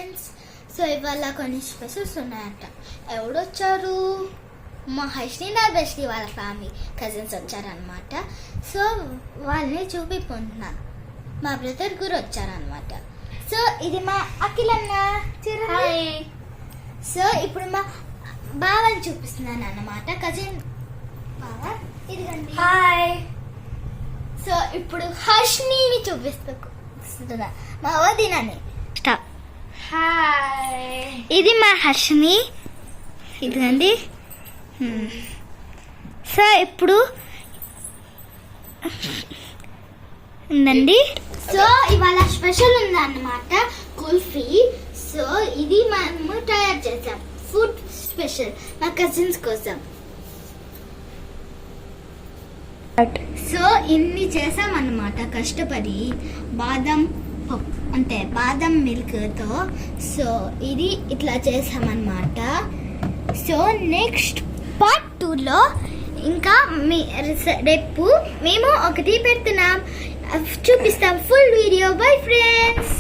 Friends. So ఇవాళ కొన్ని specials ఉన్నాయంట. ఎవడొచ్చారు? మా హర్షిని నా బెస్టీ వాళ్ళ ఫ్యామిలీ కజిన్స్ వచ్చారనమాట. సో వాళ్ళని చూపిపోతున్నా. మా బ్రదర్ కూడా వచ్చారనమాట. సో ఇది మా అఖిలన్న. హాయ్. సో ఇప్పుడు మా బావని చూపిస్తున్నాను అన్నమాట. కజిన్ బావ ఇదిగండి. హాయ్. సో ఇప్పుడు హర్షిని చూపిస్తున్నా. మా వదినని. స్టాప్. హాయ్. ఇది మా హర్షిని. ఇదిగండి. సో ఇప్పుడు ఉందండి. సో ఇవాళ స్పెషల్ ఉందన్నమాట, కుల్ఫీ. సో ఇది మనము తయారు చేసాం, ఫుడ్ స్పెషల్ మా కజిన్స్ కోసం. సో ఇన్ని చేసామన్నమాట కష్టపడి, బాదం పప్పు అంటే బాదం మిల్క్తో. సో ఇది ఇట్లా చేసామన్నమాట. సో నెక్స్ట్ పార్ట్ 2లో ఇంకా రేపు మేము ఒకటి పెడుతున్నాం, చూపిస్తాం ఫుల్ వీడియో. Bye friends.